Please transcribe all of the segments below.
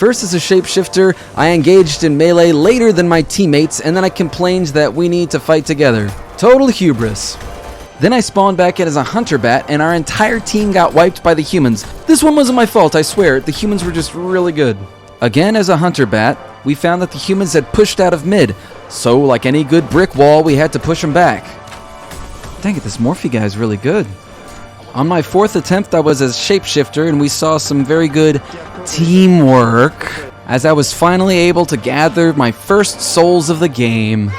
First as a shapeshifter, I engaged in melee later than my teammates, and then I complained that we need to fight together. Total hubris. Then I spawned back in as a hunter bat, and our entire team got wiped by the humans. This one wasn't my fault, I swear. The humans were just really good. Again as a hunter bat, we found that the humans had pushed out of mid, so like any good brick wall, we had to push them back. Dang it, this Morphe guy is really good. On my 4th attempt, I was as shapeshifter, and we saw some very good teamwork as I was finally able to gather my first souls of the game.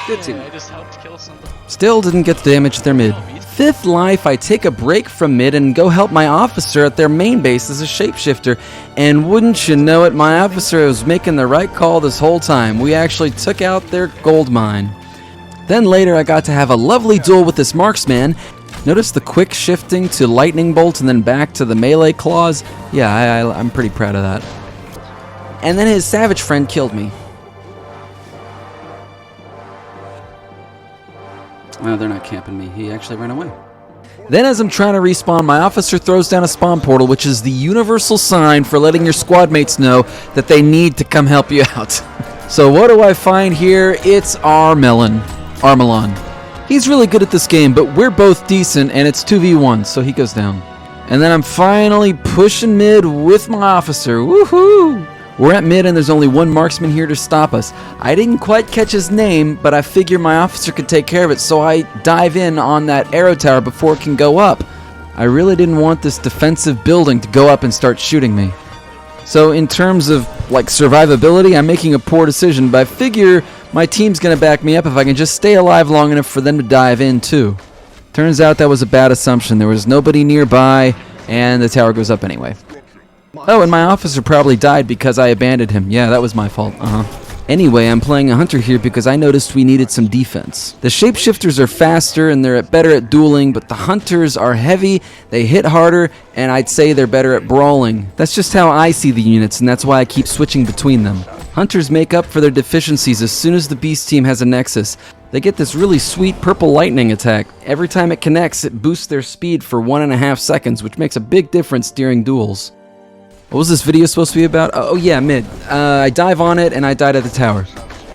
Good team. I just helped kill somebody. Still didn't get the damage at their mid. 5th life, I take a break from mid and go help my officer at their main base as a shapeshifter. And wouldn't you know it, my officer was making the right call this whole time. We actually took out their gold mine. Then later I got to have a lovely duel with this marksman. Notice the quick shifting to lightning bolt and then back to the melee claws? Yeah, I'm pretty proud of that. And then his savage friend killed me. Oh, they're not camping me. He actually ran away. Then as I'm trying to respawn, my officer throws down a spawn portal, which is the universal sign for letting your squad mates know that they need to come help you out. So what do I find here? It's Armelon. He's really good at this game, but we're both decent, and it's 2v1, so he goes down. And then I'm finally pushing mid with my officer. Woohoo! We're at mid, and there's only one marksman here to stop us. I didn't quite catch his name, but I figure my officer could take care of it, so I dive in on that arrow tower before it can go up. I really didn't want this defensive building to go up and start shooting me. So in terms of like survivability, I'm making a poor decision, but I figure my team's gonna back me up if I can just stay alive long enough for them to dive in too. Turns out that was a bad assumption. There was nobody nearby, and the tower goes up anyway. Oh, and my officer probably died because I abandoned him. Yeah, that was my fault. Anyway, I'm playing a hunter here because I noticed we needed some defense. The shapeshifters are faster and they're better at dueling, but the hunters are heavy, they hit harder, and I'd say they're better at brawling. That's just how I see the units, and that's why I keep switching between them. Hunters make up for their deficiencies as soon as the beast team has a nexus. They get this really sweet purple lightning attack. Every time it connects, it boosts their speed for 1.5 seconds, which makes a big difference during duels. What was this video supposed to be about? Oh yeah, mid. I dive on it and I died at the tower.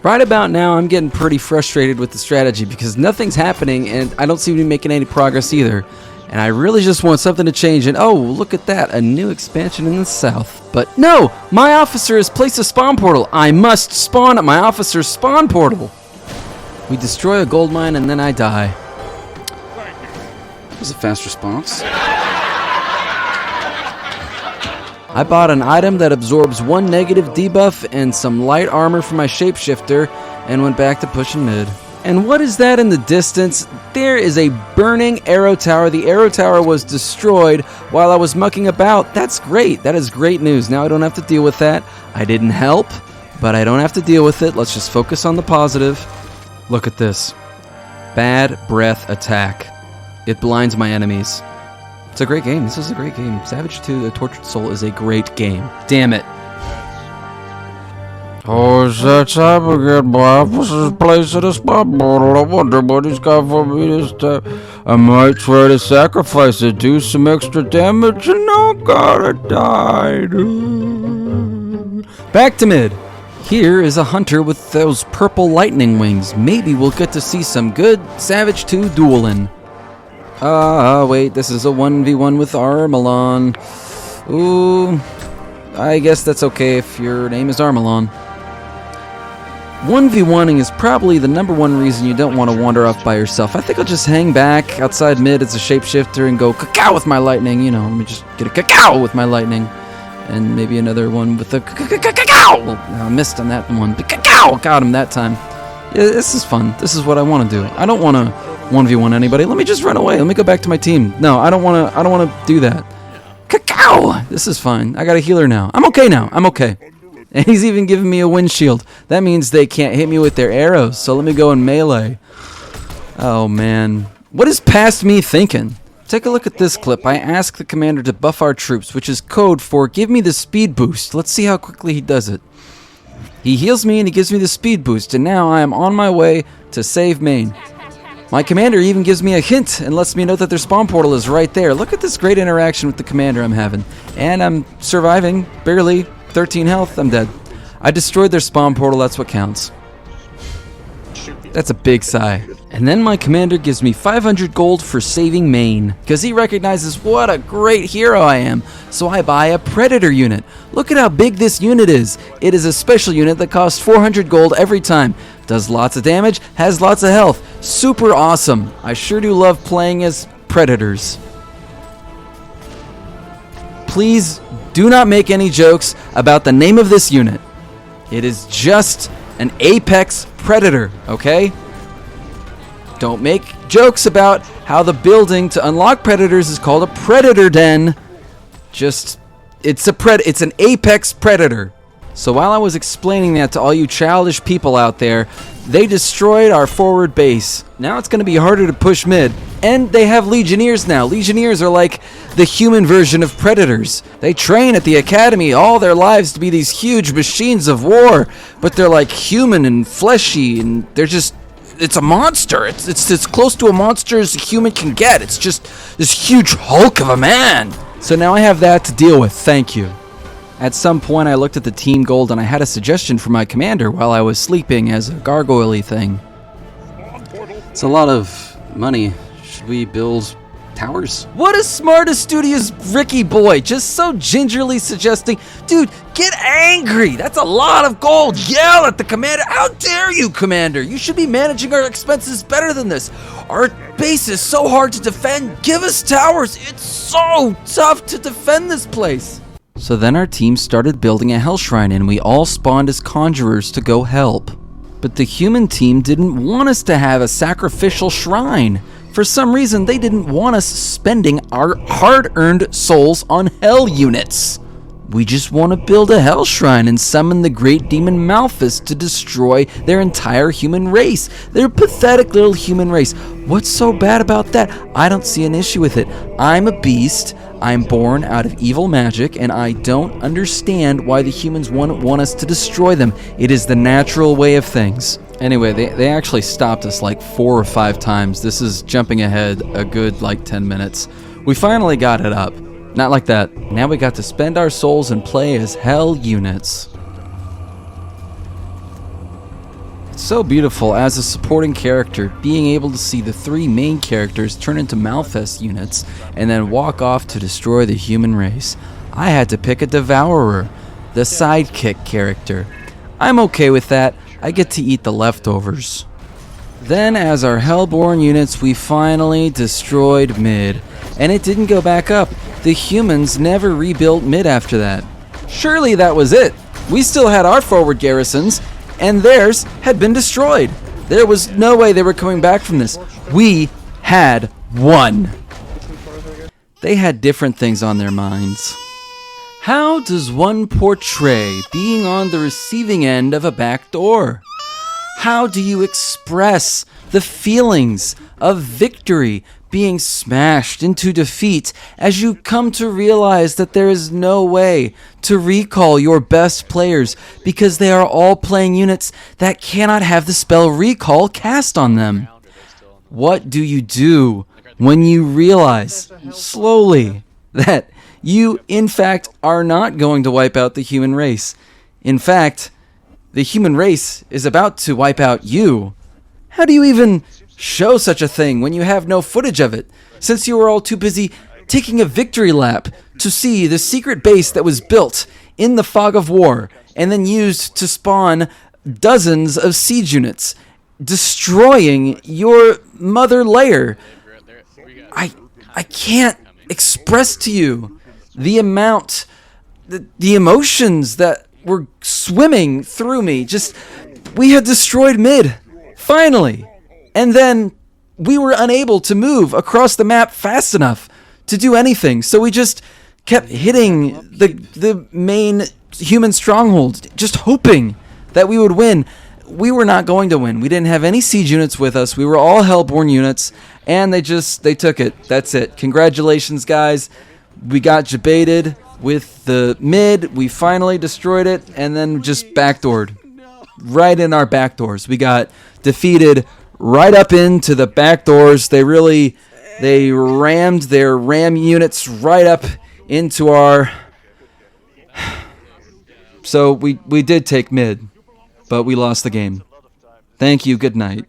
Right about now, I'm getting pretty frustrated with the strategy because nothing's happening and I don't seem to be making any progress either. And I really just want something to change, and oh, look at that, a new expansion in the south. But no, my officer has placed a spawn portal. I must spawn at my officer's spawn portal. We destroy a gold mine and then I die. That was a fast response. I bought an item that absorbs 1 negative debuff and some light armor for my shapeshifter and went back to pushing mid. And what is that in the distance? There is a burning arrow tower. The arrow tower was destroyed while I was mucking about. That's great. That is great news. Now I don't have to deal with that. I didn't help, but I don't have to deal with it. Let's just focus on the positive. Look at this. Bad breath attack. It blinds my enemies. It's a great game. This is a great game. Savage 2, The Tortured Soul is a great game. Damn it. Oh, it's that time again. My officer's placing a spawn portal. I wonder what he's got for me this time. I might try to sacrifice it, do some extra damage, and oh god, I died. Back to mid. Here is a hunter with those purple lightning wings. Maybe we'll get to see some good Savage 2 dueling. Wait, this is a 1v1 with Armelon. Ooh, I guess that's okay if your name is Armelon. 1v1ing is probably the #1 reason you don't want to wander off by yourself. I think I'll just hang back outside mid as a shapeshifter and go cacao with my lightning. You know, let me just get a cacao with my lightning. And maybe another one with a cacao. Well, I missed on that one, but cacao got him that time. Yeah, this is fun. This is what I want to do. I don't want to 1v1 anybody. Let me just run away. Let me go back to my team. No, I don't want to do that. Cacao! This is fine. I got a healer now. I'm okay now. I'm okay. And he's even giving me a windshield. That means they can't hit me with their arrows. So let me go in melee. Oh man. What is past me thinking? Take a look at this clip. I ask the commander to buff our troops, which is code for give me the speed boost. Let's see how quickly he does it. He heals me and he gives me the speed boost, and now I am on my way to save main. My commander even gives me a hint and lets me know that their spawn portal is right there. Look at this great interaction with the commander I'm having. And I'm surviving, barely, 13 health, I'm dead. I destroyed their spawn portal, that's what counts. That's a big sigh. And then my commander gives me 500 gold for saving Maine, because he recognizes what a great hero I am. So I buy a Predator unit. Look at how big this unit is. It is a special unit that costs 400 gold every time. Does lots of damage, has lots of health. Super awesome. I sure do love playing as Predators. Please do not make any jokes about the name of this unit. It is just an Apex Predator, okay? Don't make jokes about how the building to unlock Predators is called a Predator Den. Just, it's an Apex Predator. So while I was explaining that to all you childish people out there, they destroyed our forward base. Now it's going to be harder to push mid. And they have Legionnaires now. Legionnaires are like the human version of Predators. They train at the academy all their lives to be these huge machines of war, but they're like human and fleshy, and they're just, it's a monster. It's as close to a monster as a human can get. It's just this huge hulk of a man. So now I have that to deal with. Thank you. At some point I looked at the team gold and I had a suggestion for my commander while I was sleeping as a gargoyle-y thing. It's a lot of money. Should we build towers? What a smart, studious Ricky boy, just so gingerly suggesting, dude, get angry. That's a lot of gold. Yell at the commander. How dare you, commander? You should be managing our expenses better than this. Our base is so hard to defend. Give us towers. It's so tough to defend this place. So then our team started building a hell shrine and we all spawned as conjurers to go help. But the human team didn't want us to have a sacrificial shrine. For some reason, they didn't want us spending our hard-earned souls on hell units. We just want to build a hell shrine and summon the great demon Malthus to destroy their entire human race. Their pathetic little human race. What's so bad about that? I don't see an issue with it. I'm a beast. I'm born out of evil magic, and I don't understand why the humans want us to destroy them. It is the natural way of things. Anyway, they actually stopped us like 4 or 5 times. This is jumping ahead a good like 10 minutes. We finally got it up. Not like that. Now we got to spend our souls and play as hell units. It's so beautiful as a supporting character, being able to see the 3 main characters turn into Malthus units and then walk off to destroy the human race. I had to pick a Devourer, the sidekick character. I'm okay with that. I get to eat the leftovers. Then as our Hellborn units, we finally destroyed mid. And it didn't go back up. The humans never rebuilt mid after that. Surely that was it. We still had our forward garrisons, and theirs had been destroyed. There was no way they were coming back from this. We had won. They had different things on their minds. How does one portray being on the receiving end of a back door? How do you express the feelings of victory being smashed into defeat as you come to realize that there is no way to recall your best players because they are all playing units that cannot have the spell recall cast on them? What do you do when you realize slowly that you, in fact, are not going to wipe out the human race? In fact, the human race is about to wipe out you. How do you even show such a thing when you have no footage of it, since you were all too busy taking a victory lap to see the secret base that was built in the fog of war and then used to spawn dozens of siege units, destroying your mother lair? I can't express to you the amount, the emotions that were swimming through me. Just, we had destroyed mid, finally. And then we were unable to move across the map fast enough to do anything. So we just kept hitting the main human stronghold, just hoping that we would win. We were not going to win. We didn't have any siege units with us. We were all Hellborn units, and they took it. That's it. Congratulations, guys. We got jebaited with the mid. We finally destroyed it, and then just backdoored. Right in our backdoors. We got defeated right up into the back doors. They rammed their ram units right up into our... So we did take mid, but we lost the game. Thank you, good night.